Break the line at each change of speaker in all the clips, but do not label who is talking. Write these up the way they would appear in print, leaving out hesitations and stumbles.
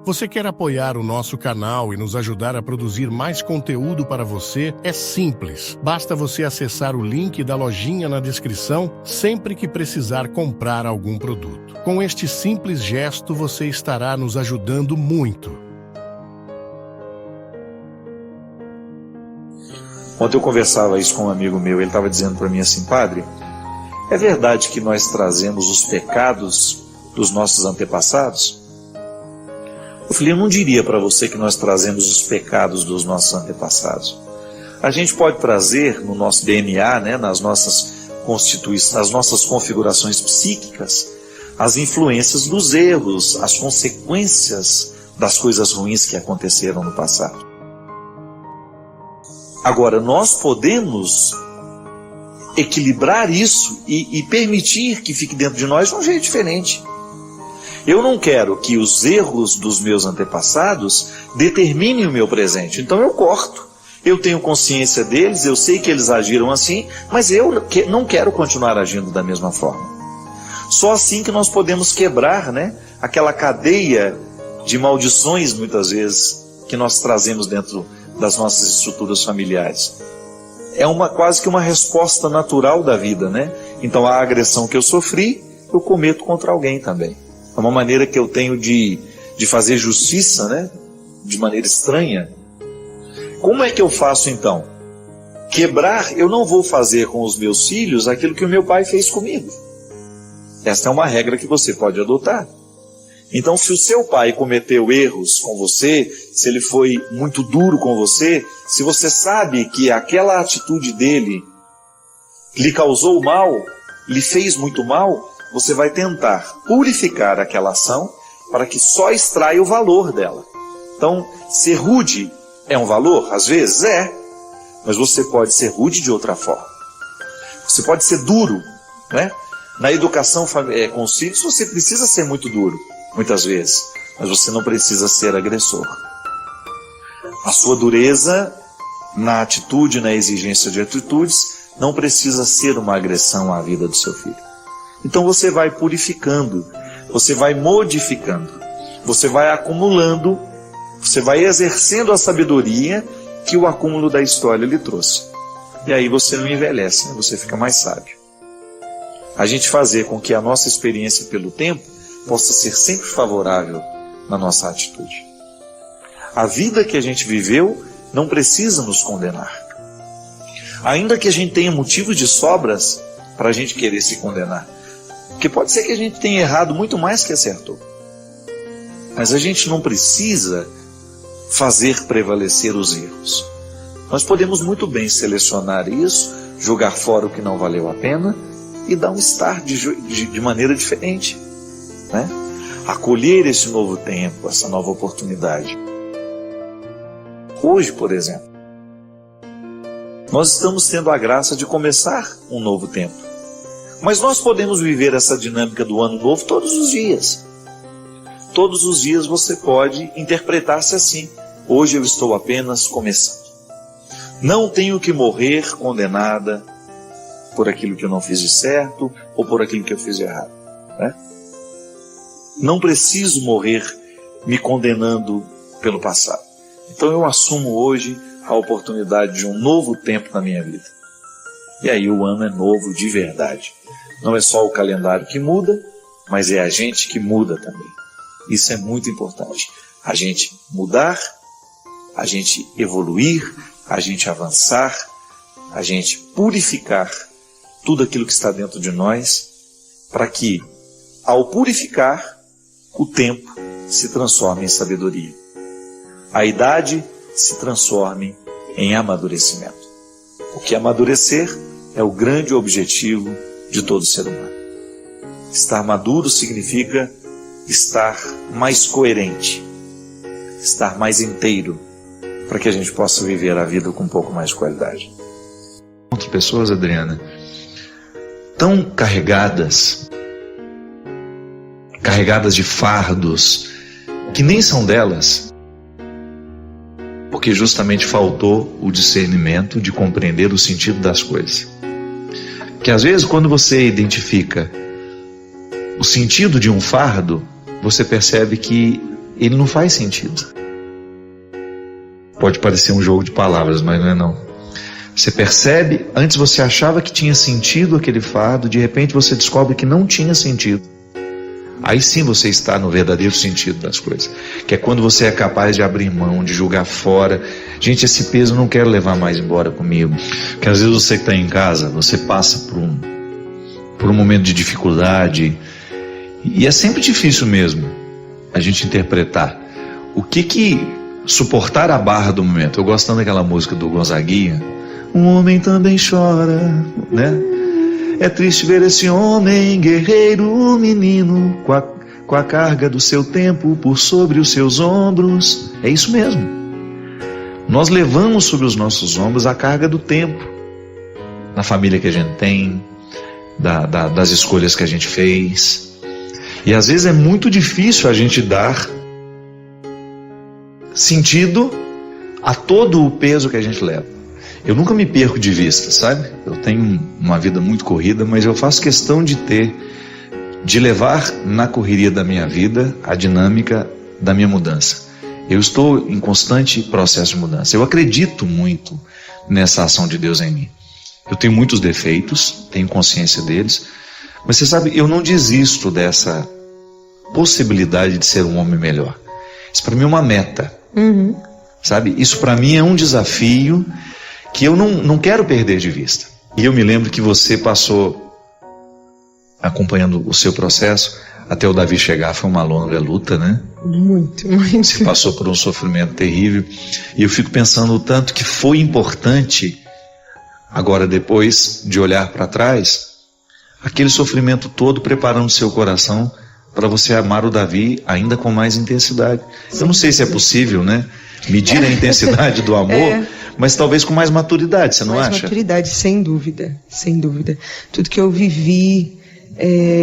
Você quer apoiar o nosso canal e nos ajudar a produzir mais conteúdo para você? É simples. Basta você acessar o link da lojinha na descrição sempre que precisar comprar algum produto. Com este simples gesto, você estará nos ajudando muito.
Ontem eu conversava isso com um amigo meu, ele estava dizendo para mim assim: padre, é verdade que nós trazemos os pecados dos nossos antepassados? Eu falei, eu não diria para você que nós trazemos os pecados dos nossos antepassados. A gente pode trazer no nosso DNA, nas nossas constituições, nas nossas configurações psíquicas, as influências dos erros, as consequências das coisas ruins que aconteceram no passado. Agora, nós podemos equilibrar isso e permitir que fique dentro de nós de um jeito diferente. Eu não quero que os erros dos meus antepassados determinem o meu presente. Então eu corto. Eu tenho consciência deles, eu sei que eles agiram assim, mas eu não quero continuar agindo da mesma forma. Só assim que nós podemos quebrar, aquela cadeia de maldições, muitas vezes, que nós trazemos dentro das nossas estruturas familiares. É quase que uma resposta natural da vida, Então a agressão que eu sofri, eu cometo contra alguém também. É uma maneira que eu tenho de fazer justiça, de maneira estranha. Como é que eu faço então? Quebrar, eu não vou fazer com os meus filhos aquilo que o meu pai fez comigo. Esta é uma regra que você pode adotar. Então, se o seu pai cometeu erros com você, se ele foi muito duro com você, se você sabe que aquela atitude dele lhe causou mal, lhe fez muito mal, você vai tentar purificar aquela ação para que só extraia o valor dela. Então, ser rude é um valor? Às vezes é. Mas você pode ser rude de outra forma. Você pode ser duro, Na educação com os filhos, você precisa ser muito duro, muitas vezes. Mas você não precisa ser agressor. A sua dureza na atitude, na exigência de atitudes, não precisa ser uma agressão à vida do seu filho. Então você vai purificando, você vai modificando, você vai acumulando, você vai exercendo a sabedoria que o acúmulo da história lhe trouxe. E aí você não envelhece, você fica mais sábio. A gente fazer com que a nossa experiência pelo tempo possa ser sempre favorável na nossa atitude. A vida que a gente viveu não precisa nos condenar. Ainda que a gente tenha motivos de sobras para a gente querer se condenar. Porque pode ser que a gente tenha errado muito mais que acertou. Mas a gente não precisa fazer prevalecer os erros. Nós podemos muito bem selecionar isso, jogar fora o que não valeu a pena e dar um start de maneira diferente. Acolher esse novo tempo, essa nova oportunidade. Hoje, por exemplo, nós estamos tendo a graça de começar um novo tempo. Mas nós podemos viver essa dinâmica do ano novo todos os dias. Todos os dias você pode interpretar-se assim: hoje eu estou apenas começando. Não tenho que morrer condenada por aquilo que eu não fiz de certo ou por aquilo que eu fiz de errado. Não preciso morrer me condenando pelo passado. Então eu assumo hoje a oportunidade de um novo tempo na minha vida. E aí o ano é novo de verdade. Não é só o calendário que muda, mas é a gente que muda também. Isso é muito importante. A gente mudar, a gente evoluir, a gente avançar, a gente purificar tudo aquilo que está dentro de nós, para que, ao purificar, o tempo se transforme em sabedoria. A idade se transforme em amadurecimento. Porque amadurecer é o grande objetivo de todo ser humano. Estar maduro significa estar mais coerente, estar mais inteiro, para que a gente possa viver a vida com um pouco mais de qualidade.
Outras pessoas, Adriana, tão carregadas de fardos que nem são delas, porque justamente faltou o discernimento de compreender o sentido das coisas. Que às vezes, quando você identifica o sentido de um fardo, você percebe que ele não faz sentido. Pode parecer um jogo de palavras, mas não é não. Você percebe, antes você achava que tinha sentido aquele fardo, de repente você descobre que não tinha sentido. Aí sim você está no verdadeiro sentido das coisas, que é quando você é capaz de abrir mão, de jogar fora. Gente, esse peso eu não quero levar mais embora comigo. Porque às vezes você que está em casa, você passa por um momento de dificuldade, e é sempre difícil mesmo a gente interpretar o que suportar a barra do momento. Eu gosto tanto daquela música do Gonzaguinha, um homem também chora, né? É triste ver esse homem, guerreiro, menino, com a carga do seu tempo por sobre os seus ombros. É isso mesmo. Nós levamos sobre os nossos ombros a carga do tempo, da família que a gente tem, das escolhas que a gente fez. E às vezes é muito difícil a gente dar sentido a todo o peso que a gente leva. Eu nunca me perco de vista, sabe? Eu tenho uma vida muito corrida, mas eu faço questão de levar na correria da minha vida a dinâmica da minha mudança. Eu estou em constante processo de mudança. Eu acredito muito nessa ação de Deus em mim. Eu tenho muitos defeitos, tenho consciência deles, mas você sabe, eu não desisto dessa possibilidade de ser um homem melhor. Isso para mim é uma meta. Sabe? Isso para mim é um desafio que eu não quero perder de vista. E eu me lembro que você passou acompanhando o seu processo até o Davi chegar. Foi uma longa luta, né?
Muito.
Você passou por um sofrimento terrível. E eu fico pensando o tanto que foi importante, agora depois de olhar para trás, aquele sofrimento todo preparando o seu coração para você amar o Davi ainda com mais intensidade. Eu não sei se é possível, né? Medir a intensidade do amor, mas talvez com mais maturidade, você não acha?
Mais maturidade, sem dúvida, sem dúvida. Tudo que eu vivi...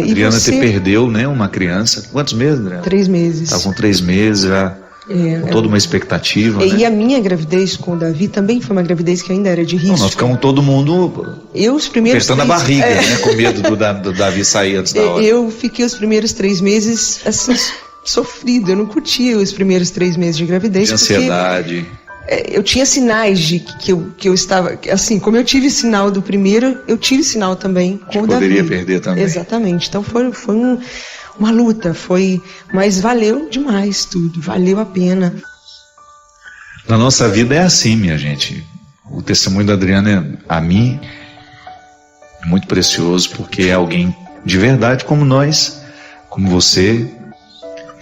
Adriana,
você
você perdeu, né, uma criança. Quantos meses, Adriana?
3 meses.
Estava com 3 meses já, com toda uma expectativa.
E
né?
a minha gravidez com o Davi também foi uma gravidez que ainda era de risco.
Não, nós ficamos todo mundo apertando a barriga, né, com medo do Davi sair antes da hora.
Eu fiquei os primeiros 3 meses assim, sofrido. Eu não curtia os primeiros 3 meses de gravidez.
De ansiedade.
Eu tinha sinais de que eu estava... Assim, como eu tive sinal do primeiro, eu tive sinal também com o Davi.
Poderia perder também.
Exatamente. Então foi uma luta, mas valeu demais tudo, valeu a pena.
Na nossa vida é assim, minha gente. O testemunho da Adriana, a mim, é muito precioso, porque é alguém de verdade como nós, como você,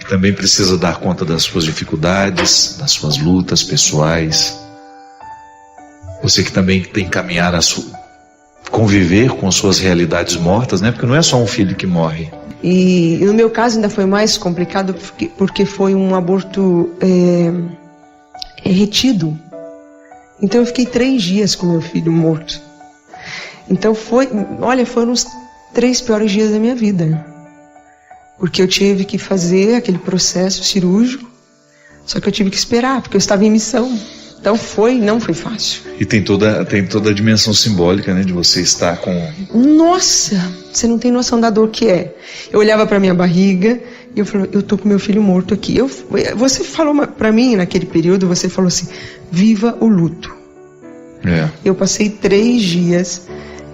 que também precisa dar conta das suas dificuldades, das suas lutas pessoais. Você que também tem que caminhar conviver com suas realidades mortas, né? Porque não é só um filho que morre.
E no meu caso ainda foi mais complicado porque foi um aborto retido. Então eu fiquei 3 dias com meu filho morto. Então foram os 3 piores dias da minha vida. Porque eu tive que fazer aquele processo cirúrgico, só que eu tive que esperar, porque eu estava em missão. Então não foi fácil.
E tem toda a dimensão simbólica, né, de você estar com...
Nossa, você não tem noção da dor que é. Eu olhava para minha barriga e eu falei, eu tô com meu filho morto aqui. Você falou para mim naquele período, você falou assim, viva o luto. Eu passei 3 dias,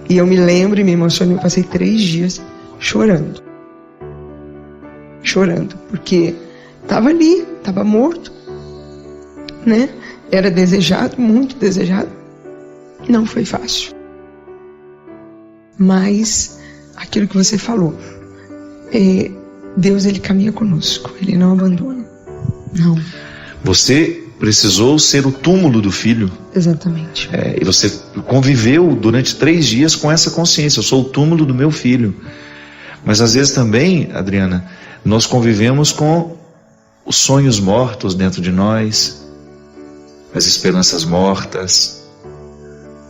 e eu me lembro e me emocionei, eu passei 3 dias chorando, porque estava ali, estava morto, né? Era desejado, muito desejado. Não foi fácil. Mas aquilo que você falou, Deus, ele caminha conosco, ele não abandona. Não.
Você precisou ser o túmulo do filho.
Exatamente.
E você conviveu durante 3 dias com essa consciência, eu sou o túmulo do meu filho. Mas às vezes também, Adriana, nós convivemos com os sonhos mortos dentro de nós, as esperanças mortas,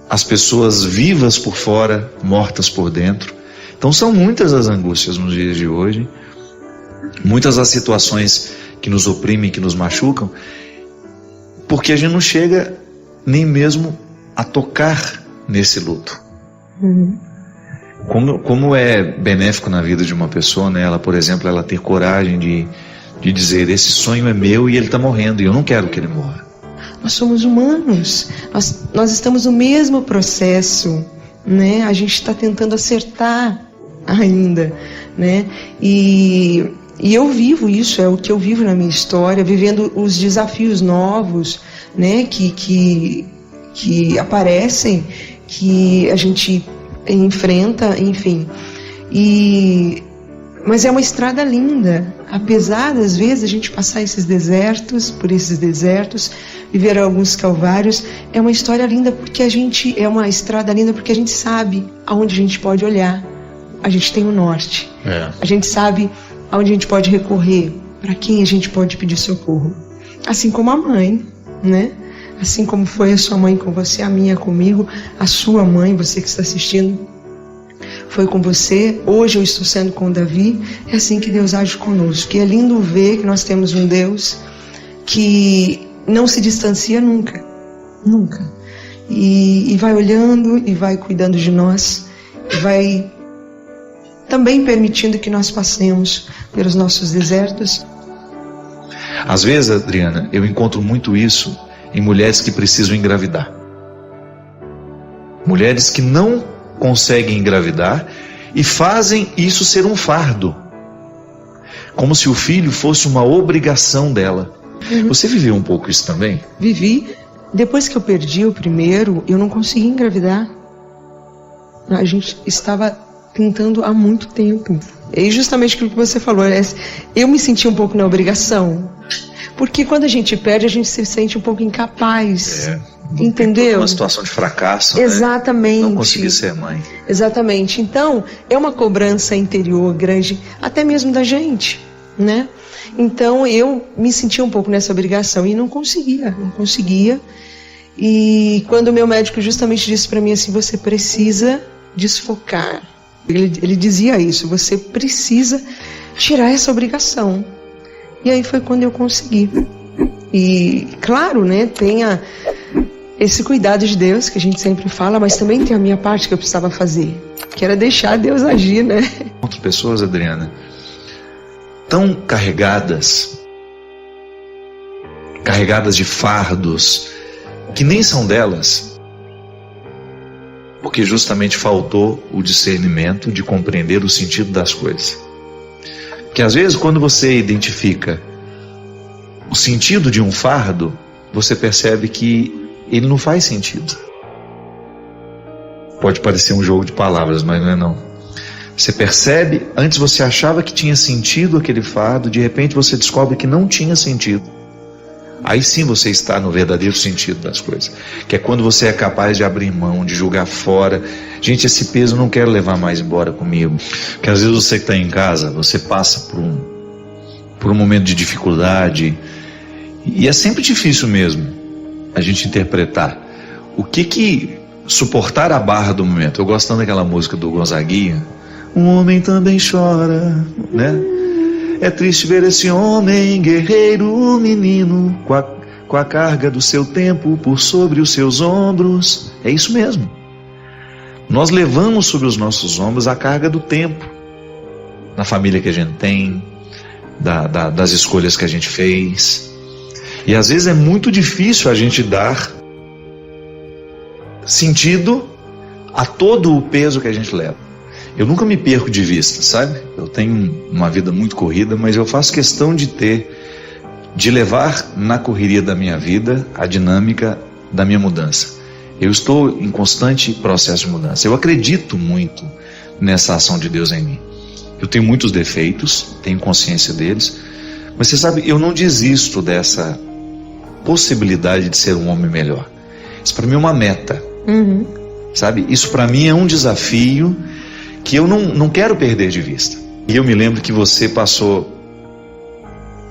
as pessoas vivas por fora, mortas por dentro. Então são muitas as angústias nos dias de hoje, muitas as situações que nos oprimem, que nos machucam, porque a gente não chega nem mesmo a tocar nesse luto. Como é benéfico na vida de uma pessoa, né? Ela, por exemplo, ela ter coragem de de dizer: esse sonho é meu e ele está morrendo e eu não quero que ele morra.
Nós somos humanos, nós estamos no mesmo processo, né? A gente está tentando acertar ainda, né? E eu vivo isso, é o que eu vivo na minha história, vivendo os desafios novos, né? Que aparecem, que a gente enfrenta, enfim. Mas é uma estrada linda, apesar das vezes a gente passar por esses desertos, viver alguns calvários. É uma história linda porque é uma estrada linda porque a gente sabe aonde a gente pode olhar. A gente tem o norte. A gente sabe aonde a gente pode recorrer, para quem a gente pode pedir socorro. Assim como a mãe, né? Assim como foi a sua mãe com você, a minha comigo, a sua mãe, você que está assistindo, foi com você. Hoje eu estou sendo com o Davi. É assim que Deus age conosco. E é lindo ver que nós temos um Deus que não se distancia nunca. Nunca. E vai olhando e vai cuidando de nós. E vai também permitindo que nós passemos pelos nossos desertos.
Às vezes, Adriana, eu encontro muito isso em mulheres que precisam engravidar. Mulheres que não conseguem engravidar e fazem isso ser um fardo, como se o filho fosse uma obrigação dela. Você viveu um pouco isso também?
Vivi. Depois que eu perdi o primeiro, eu não consegui engravidar. A gente estava tentando há muito tempo. E justamente aquilo que você falou, eu me senti um pouco na obrigação. Porque quando a gente perde, a gente se sente um pouco incapaz. Entendeu?
Uma situação de fracasso.
Exatamente.
Né? Não consegui ser mãe.
Exatamente. Então, é uma cobrança interior grande, até mesmo da gente, né? Então, eu me sentia um pouco nessa obrigação e não conseguia. E quando o meu médico justamente disse para mim assim: você precisa desfocar. Ele dizia isso: você precisa tirar essa obrigação. E aí foi quando eu consegui. E, claro, né, tem esse cuidado de Deus que a gente sempre fala, mas também tem a minha parte que eu precisava fazer, que era deixar Deus agir, né?
Outras pessoas, Adriana, tão carregadas de fardos que nem são delas, porque justamente faltou o discernimento de compreender o sentido das coisas. Que às vezes, quando você identifica o sentido de um fardo, você percebe que ele não faz sentido. Pode parecer um jogo de palavras, mas não é não. Você percebe, antes você achava que tinha sentido aquele fardo, de repente você descobre que não tinha sentido. Aí sim você está no verdadeiro sentido das coisas, que é quando você é capaz de abrir mão, de jogar fora. Gente, esse peso eu não quero levar mais embora comigo. Porque às vezes você que está em casa, você passa por um momento de dificuldade, e é sempre difícil mesmo a gente interpretar o que suportar a barra do momento. Eu gosto tanto daquela música do Gonzaguinha, um homem também chora, né? É triste ver esse homem, guerreiro, menino, com a carga do seu tempo por sobre os seus ombros. É isso mesmo. Nós levamos sobre os nossos ombros a carga do tempo, na família que a gente tem, das escolhas que a gente fez. E às vezes é muito difícil a gente dar sentido a todo o peso que a gente leva. Eu nunca me perco de vista, sabe? Eu tenho uma vida muito corrida, mas eu faço questão de levar na correria da minha vida a dinâmica da minha mudança. Eu estou em constante processo de mudança. Eu acredito muito nessa ação de Deus em mim. Eu tenho muitos defeitos, tenho consciência deles, mas você sabe, eu não desisto dessa possibilidade de ser um homem melhor. Isso para mim é uma meta, sabe? Isso para mim é um desafio que eu não quero perder de vista. E eu me lembro que você passou,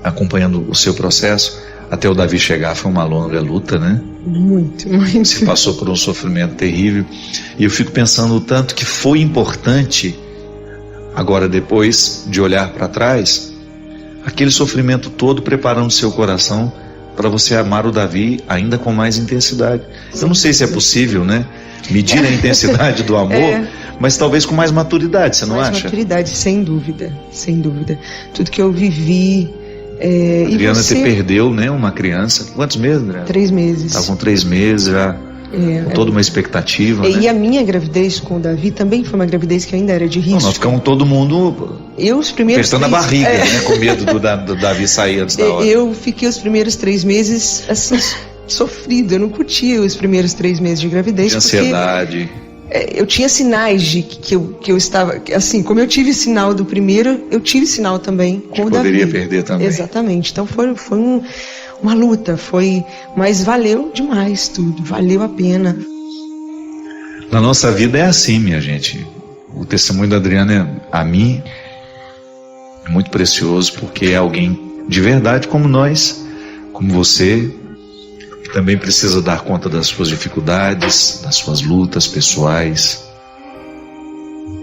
acompanhando o seu processo, até o Davi chegar, foi uma longa luta, né?
Muito.
Você passou por um sofrimento terrível. E eu fico pensando o tanto que foi importante, agora depois de olhar para trás, aquele sofrimento todo preparando seu coração para você amar o Davi ainda com mais intensidade. Eu não sei se é possível, né? Medir a intensidade do amor, mas talvez com mais maturidade, você não acha?
Mais maturidade, sem dúvida, sem dúvida. Tudo que eu vivi,
Adriana, você perdeu, né, uma criança. Quantos meses, Adriana?
3 meses.
Estava com 3 meses já, com toda uma expectativa.
E
né?
a minha gravidez com o Davi também foi uma gravidez que ainda era de risco.
Nós ficamos todo mundo apertando a barriga, né, com medo do Davi sair antes da hora.
Eu fiquei os primeiros 3 meses assim, sofrido. Eu não curtia os primeiros 3 meses de gravidez.
De ansiedade.
Eu tinha sinais de que eu estava, assim, como eu tive sinal do primeiro, eu tive sinal também com o Davi.
Poderia perder também.
Exatamente. Então foi uma luta, mas valeu demais tudo, valeu a pena.
Na nossa vida é assim, minha gente. O testemunho da Adriana, a mim, é muito precioso, porque é alguém de verdade como nós, como você, que também precisa dar conta das suas dificuldades, das suas lutas pessoais.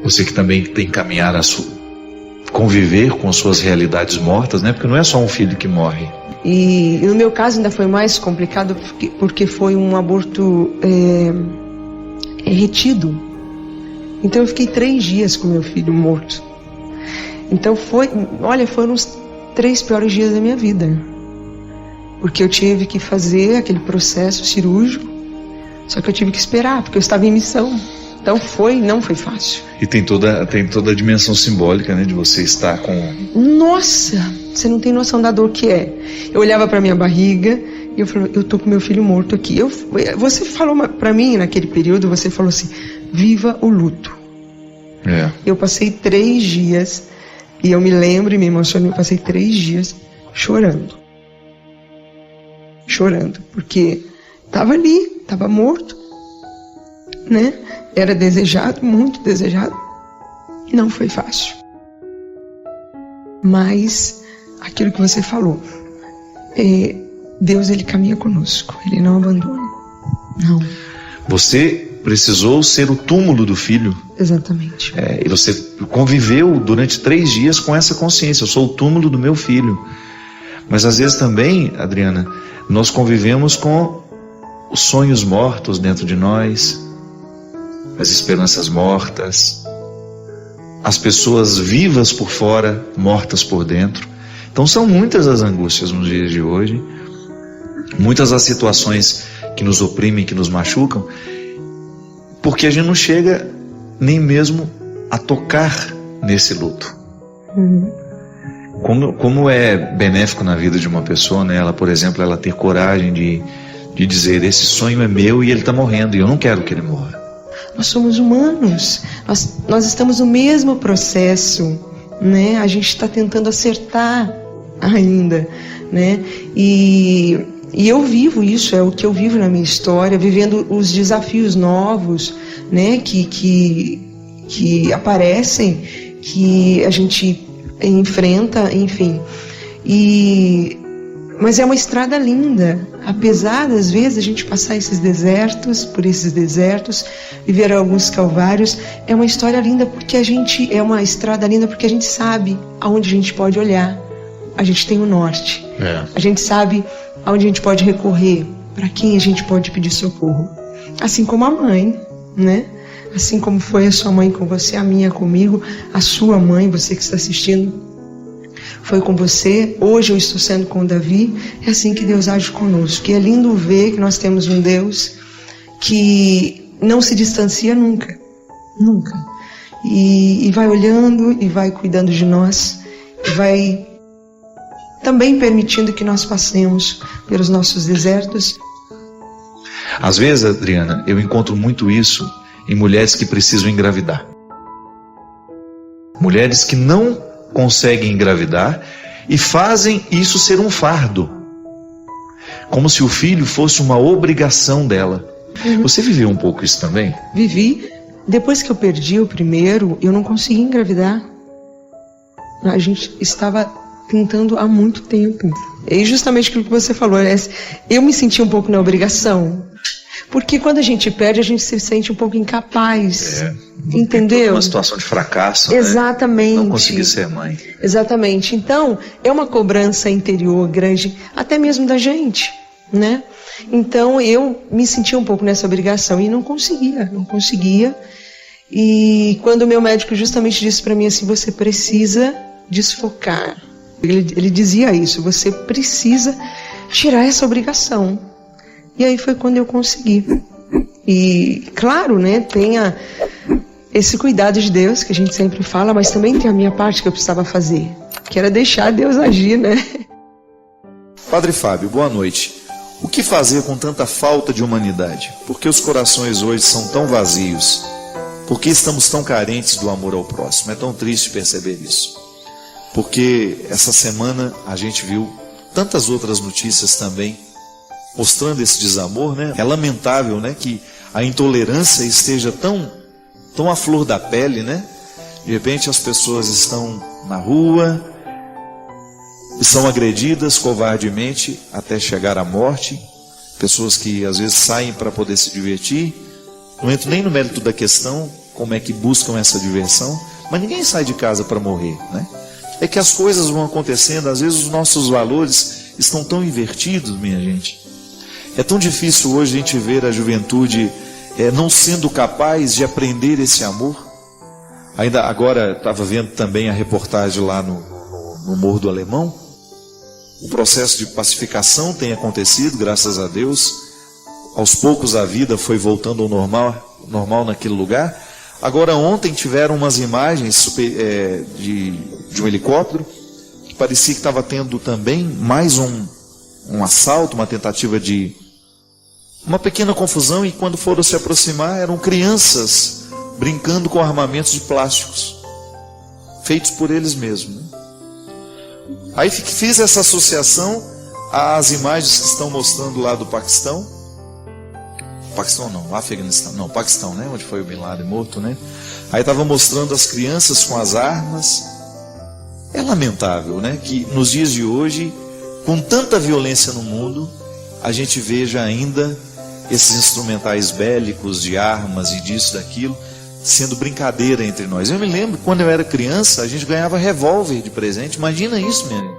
Você que também tem que caminhar conviver com suas realidades mortas, né? Porque não é só um filho que morre.
E no meu caso ainda foi mais complicado porque foi um aborto retido. Então eu fiquei 3 dias com meu filho morto. Então foram os 3 piores dias da minha vida. Porque eu tive que fazer aquele processo cirúrgico, só que eu tive que esperar, porque eu estava em missão. Então não foi fácil.
E tem toda a dimensão simbólica, né, de você estar com...
Nossa, você não tem noção da dor que é. Eu olhava para minha barriga e eu falava, eu tô com meu filho morto aqui. Você falou para mim naquele período, você falou assim, viva o luto. Eu passei 3 dias, e eu me lembro e me emocionei, eu passei 3 dias chorando, porque estava ali, estava morto, né? Era desejado, muito desejado. Não foi fácil. Mas aquilo que você falou, Deus, ele caminha conosco, ele não abandona. Não.
Você precisou ser o túmulo do filho.
Exatamente.
E você conviveu durante 3 dias com essa consciência, eu sou o túmulo do meu filho. Mas às vezes também, Adriana, nós convivemos com os sonhos mortos dentro de nós, as esperanças mortas, as pessoas vivas por fora, mortas por dentro. Então são muitas as angústias nos dias de hoje, muitas as situações que nos oprimem, que nos machucam, porque a gente não chega nem mesmo a tocar nesse luto. Como é benéfico na vida de uma pessoa, né? Ela, por exemplo, ela ter coragem de dizer, esse sonho é meu e ele está morrendo, e eu não quero que ele morra.
Nós somos humanos, nós estamos no mesmo processo, né? A gente está tentando acertar ainda, né? E eu vivo isso, é o que eu vivo na minha história, vivendo os desafios novos, né? Que aparecem, que a gente enfrenta, enfim. Mas é uma estrada linda, apesar das vezes a gente passar por esses desertos, viver alguns calvários. É uma história linda porque é uma estrada linda porque a gente sabe aonde a gente pode olhar. A gente tem o norte. A gente sabe aonde a gente pode recorrer, para quem a gente pode pedir socorro. Assim como a mãe, né? Assim como foi a sua mãe com você, a minha comigo, a sua mãe, você que está assistindo, foi com você, hoje eu estou sendo com o Davi. É assim que Deus age conosco. E é lindo ver que nós temos um Deus que não se distancia nunca, nunca. E vai olhando e vai cuidando de nós, e vai também permitindo que nós passemos pelos nossos desertos.
Às vezes, Adriana, eu encontro muito isso em mulheres que precisam engravidar. Mulheres que não conseguem engravidar e fazem isso ser um fardo, como se o filho fosse uma obrigação dela. Você viveu um pouco isso também?
Vivi. Depois que eu perdi o primeiro, eu não consegui engravidar. A gente estava tentando há muito tempo. E justamente aquilo que você falou, eu me senti um pouco na obrigação. Porque quando a gente perde, a gente se sente um pouco incapaz. Entendeu?
Uma situação de fracasso.
Exatamente.
Né? Não conseguir ser mãe.
Exatamente. Então, é uma cobrança interior grande, até mesmo da gente, né? Então, eu me sentia um pouco nessa obrigação e não conseguia. E quando o meu médico justamente disse para mim assim, você precisa desfocar Ele dizia isso, você precisa tirar essa obrigação. E aí foi quando eu consegui. E claro, né, tem esse cuidado de Deus que a gente sempre fala, mas também tem a minha parte que eu precisava fazer, que era deixar Deus agir, né?
Padre Fábio, boa noite. O que fazer com tanta falta de humanidade? Por que os corações hoje são tão vazios? Por que estamos tão carentes do amor ao próximo? É tão triste perceber isso. Porque essa semana a gente viu tantas outras notícias também mostrando esse desamor, né? É lamentável, né, que a intolerância esteja tão à flor da pele, né? De repente as pessoas estão na rua e são agredidas covardemente até chegar à morte. Pessoas que às vezes saem para poder se divertir. Não entro nem no mérito da questão, como é que buscam essa diversão, mas ninguém sai de casa para morrer, né? É que as coisas vão acontecendo, às vezes os nossos valores estão tão invertidos, minha gente. É tão difícil hoje a gente ver a juventude não sendo capaz de aprender esse amor. Ainda agora estava vendo também a reportagem lá no Morro do Alemão. O processo de pacificação tem acontecido, graças a Deus. Aos poucos a vida foi voltando ao normal naquele lugar. Agora ontem tiveram umas imagens de um helicóptero que parecia que estava tendo também mais um assalto, uma tentativa de uma pequena confusão, e quando foram se aproximar eram crianças brincando com armamentos de plásticos feitos por eles mesmos, né? Aí fiz essa associação às imagens que estão mostrando lá do Paquistão, Afeganistão, não, Paquistão, né? Onde foi o Bin Laden morto, né? Aí estava mostrando as crianças com as armas. É lamentável, né, que nos dias de hoje, com tanta violência no mundo, a gente veja ainda esses instrumentais bélicos de armas e disso, daquilo, sendo brincadeira entre nós. Eu me lembro, quando eu era criança, a gente ganhava revólver de presente. Imagina isso, minha gente.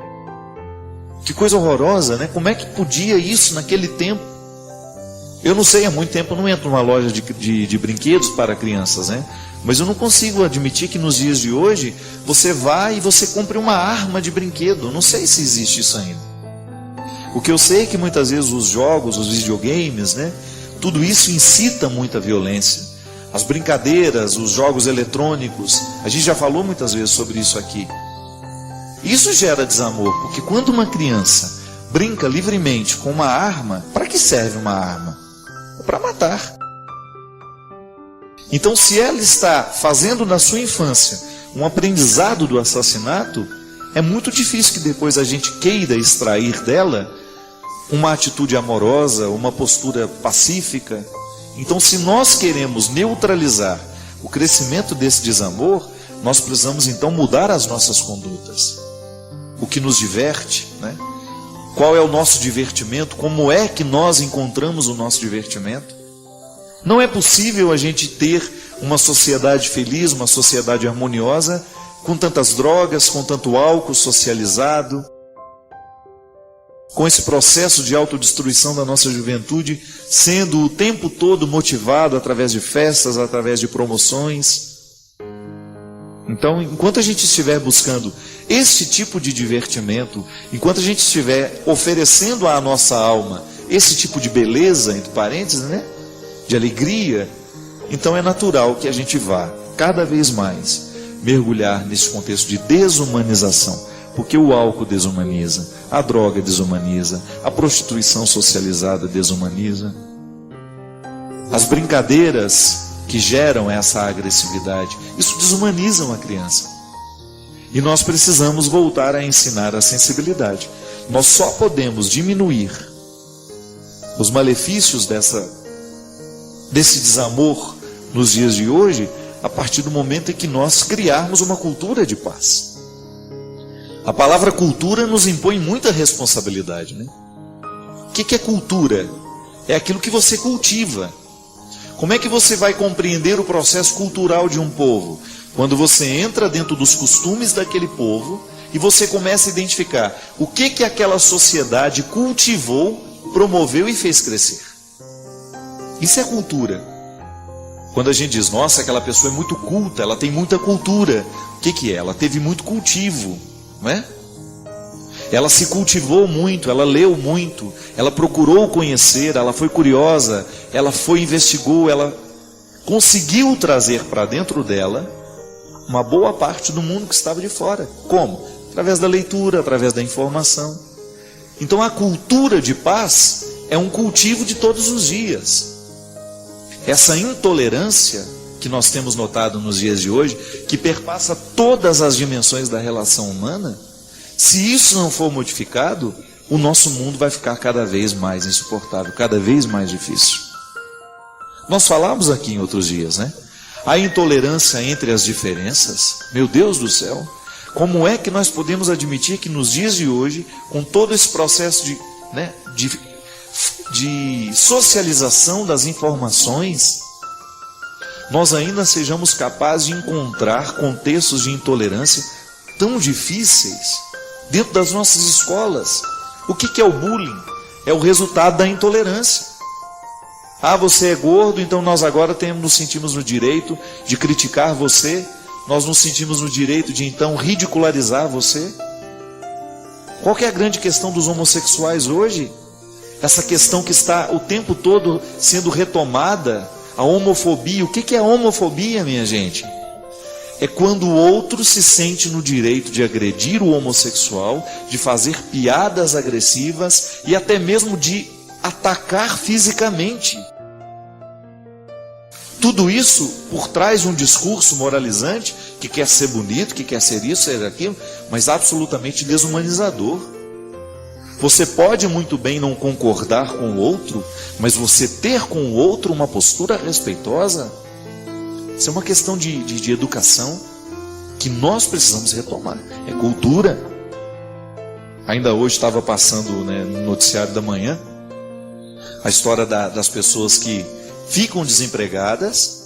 Que coisa horrorosa, né? Como é que podia isso naquele tempo? Eu não sei, há muito tempo eu não entro numa loja de brinquedos para crianças, né? Mas eu não consigo admitir que nos dias de hoje você vai e você compre uma arma de brinquedo. Eu não sei se existe isso ainda. O que eu sei é que muitas vezes os jogos, os videogames, né? Tudo isso incita muita violência. As brincadeiras, os jogos eletrônicos, a gente já falou muitas vezes sobre isso aqui. Isso gera desamor, porque quando uma criança brinca livremente com uma arma, para que serve uma arma? É para matar. Então, se ela está fazendo na sua infância um aprendizado do assassinato, é muito difícil que depois a gente queira extrair dela uma atitude amorosa, uma postura pacífica. Então, se nós queremos neutralizar o crescimento desse desamor, nós precisamos então mudar as nossas condutas. O que nos diverte, né? Qual é o nosso divertimento? Como é que nós encontramos o nosso divertimento? Não é possível a gente ter uma sociedade feliz, uma sociedade harmoniosa, com tantas drogas, com tanto álcool socializado, com esse processo de autodestruição da nossa juventude, sendo o tempo todo motivado através de festas, através de promoções. Então, enquanto a gente estiver buscando esse tipo de divertimento, enquanto a gente estiver oferecendo à nossa alma esse tipo de beleza, entre parênteses, né? De alegria, então é natural que a gente vá cada vez mais mergulhar nesse contexto de desumanização, porque o álcool desumaniza, a droga desumaniza, a prostituição socializada desumaniza, as brincadeiras que geram essa agressividade, isso desumaniza uma criança. E nós precisamos voltar a ensinar a sensibilidade. Nós só podemos diminuir os malefícios desse desamor nos dias de hoje a partir do momento em que nós criarmos uma cultura de paz. A palavra cultura nos impõe muita responsabilidade, né? O que é cultura? É aquilo que você cultiva. Como é que você vai compreender o processo cultural de um povo? Quando você entra dentro dos costumes daquele povo e você começa a identificar o que aquela sociedade cultivou, promoveu e fez crescer. Isso é cultura. Quando a gente diz, nossa, aquela pessoa é muito culta, ela tem muita cultura. O que é? Ela teve muito cultivo, não é? Ela se cultivou muito, ela leu muito, ela procurou conhecer, ela foi curiosa, ela investigou, ela conseguiu trazer para dentro dela uma boa parte do mundo que estava de fora. Como? Através da leitura, através da informação. Então a cultura de paz é um cultivo de todos os dias. Essa intolerância que nós temos notado nos dias de hoje, que perpassa todas as dimensões da relação humana, se isso não for modificado, o nosso mundo vai ficar cada vez mais insuportável, cada vez mais difícil. Nós falamos aqui em outros dias, né? A intolerância entre as diferenças, meu Deus do céu, como é que nós podemos admitir que nos dias de hoje, com todo esse processo de socialização das informações, nós ainda sejamos capazes de encontrar contextos de intolerância tão difíceis dentro das nossas escolas? O que é o bullying? É o resultado da intolerância. Ah, você é gordo, então nós agora nos sentimos no direito de criticar você, nós nos sentimos no direito de então ridicularizar você. Qual que é a grande questão dos homossexuais hoje? Essa questão que está o tempo todo sendo retomada, a homofobia. O que é a homofobia, minha gente? É quando o outro se sente no direito de agredir o homossexual, de fazer piadas agressivas e até mesmo de atacar fisicamente. Tudo isso por trás de um discurso moralizante, que quer ser bonito, que quer ser isso, ser aquilo, mas absolutamente desumanizador. Você pode muito bem não concordar com o outro, mas você ter com o outro uma postura respeitosa, isso é uma questão de educação que nós precisamos retomar. É cultura. Ainda hoje estava passando, no noticiário da manhã a história das pessoas que ficam desempregadas,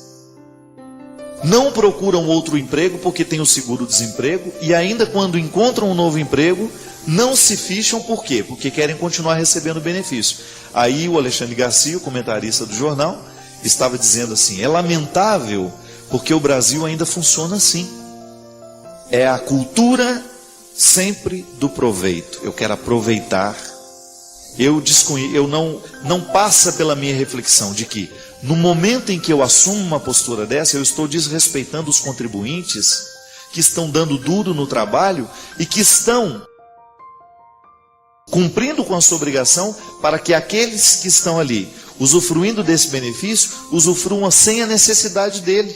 não procuram outro emprego porque tem o seguro-desemprego, e ainda quando encontram um novo emprego, não se ficham. Por quê? Porque querem continuar recebendo benefício. Aí o Alexandre Garcia, o comentarista do jornal, estava dizendo assim: é lamentável porque o Brasil ainda funciona assim. É a cultura sempre do proveito. Eu quero aproveitar. Não passa pela minha reflexão de que no momento em que eu assumo uma postura dessa, eu estou desrespeitando os contribuintes que estão dando duro no trabalho e que estão cumprindo com a sua obrigação para que aqueles que estão ali usufruindo desse benefício, usufruam sem a necessidade dele.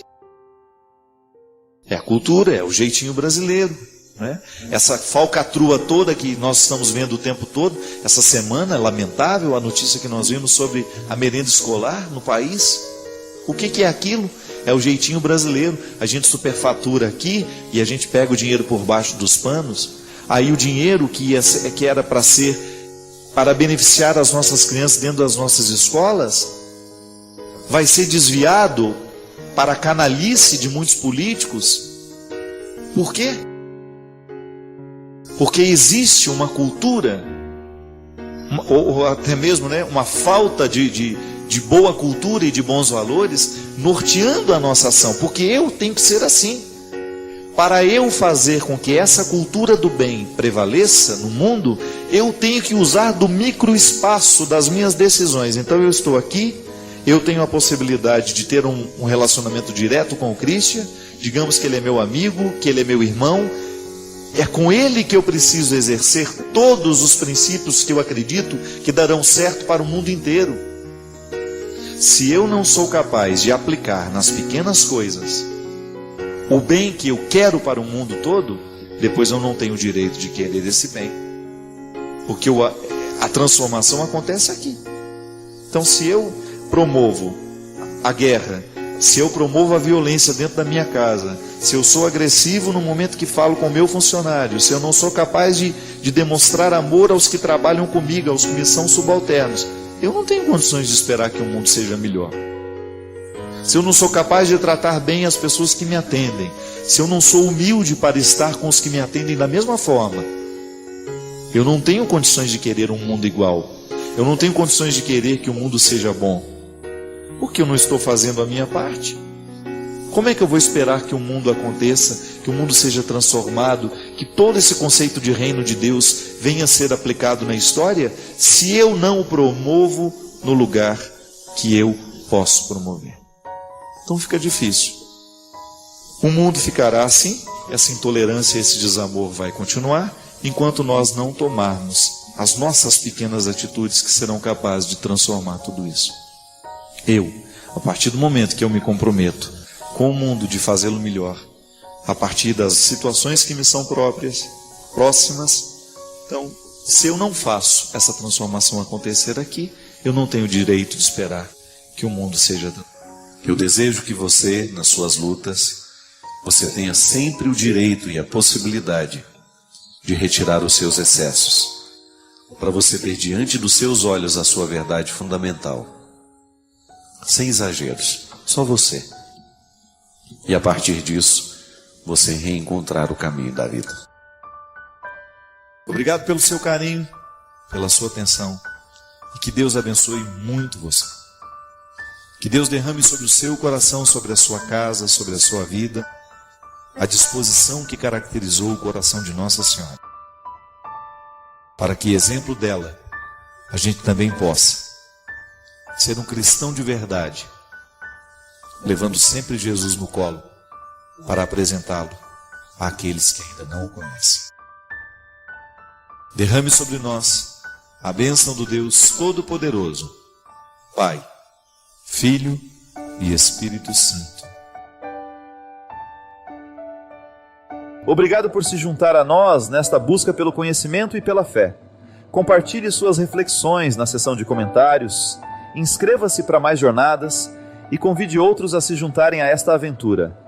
É a cultura, é o jeitinho brasileiro, né? Essa falcatrua toda que nós estamos vendo o tempo todo. Essa semana é lamentável a notícia que nós vimos sobre a merenda escolar no país. O que é aquilo? É o jeitinho brasileiro. A gente superfatura aqui e a gente pega o dinheiro por baixo dos panos. Aí o dinheiro que era para beneficiar as nossas crianças dentro das nossas escolas vai ser desviado para a canalice de muitos políticos. Por quê? Porque existe uma cultura, ou até mesmo uma falta de boa cultura e de bons valores norteando a nossa ação. Porque eu tenho que ser assim. Para eu fazer com que essa cultura do bem prevaleça no mundo, eu tenho que usar do microespaço das minhas decisões. Então eu estou aqui, eu tenho a possibilidade de ter um relacionamento direto com o Cristo. Digamos que ele é meu amigo, que ele é meu irmão. É com ele que eu preciso exercer todos os princípios que eu acredito que darão certo para o mundo inteiro. Se eu não sou capaz de aplicar nas pequenas coisas o bem que eu quero para o mundo todo, depois eu não tenho o direito de querer esse bem. Porque a transformação acontece aqui. Então, se eu promovo a guerra, se eu promovo a violência dentro da minha casa, se eu sou agressivo no momento que falo com o meu funcionário, se eu não sou capaz de demonstrar amor aos que trabalham comigo, aos que me são subalternos, eu não tenho condições de esperar que o mundo seja melhor. Se eu não sou capaz de tratar bem as pessoas que me atendem, se eu não sou humilde para estar com os que me atendem da mesma forma, eu não tenho condições de querer um mundo igual. Eu não tenho condições de querer que o mundo seja bom. Porque eu não estou fazendo a minha parte. Como é que eu vou esperar que o mundo aconteça, que o mundo seja transformado, que todo esse conceito de reino de Deus venha a ser aplicado na história, se eu não o promovo no lugar que eu posso promover? Então fica difícil. O mundo ficará assim, essa intolerância, esse desamor vai continuar, enquanto nós não tomarmos as nossas pequenas atitudes que serão capazes de transformar tudo isso. A partir do momento que eu me comprometo com o mundo de fazê-lo melhor, a partir das situações que me são próximas, então, se eu não faço essa transformação acontecer aqui, eu não tenho direito de esperar que o mundo seja.
Eu desejo que você, nas suas lutas, você tenha sempre o direito e a possibilidade de retirar os seus excessos, para você ver diante dos seus olhos a sua verdade fundamental, sem exageros, só você. E a partir disso, você reencontrar o caminho da vida.
Obrigado pelo seu carinho, pela sua atenção, e que Deus abençoe muito você. Que Deus derrame sobre o seu coração, sobre a sua casa, sobre a sua vida, a disposição que caracterizou o coração de Nossa Senhora, para que, exemplo dela, a gente também possa ser um cristão de verdade, levando sempre Jesus no colo, para apresentá-lo àqueles que ainda não o conhecem. Derrame sobre nós a bênção do Deus Todo-Poderoso, Pai, Filho e Espírito Santo.
Obrigado por se juntar a nós nesta busca pelo conhecimento e pela fé. Compartilhe suas reflexões na seção de comentários, inscreva-se para mais jornadas e convide outros a se juntarem a esta aventura.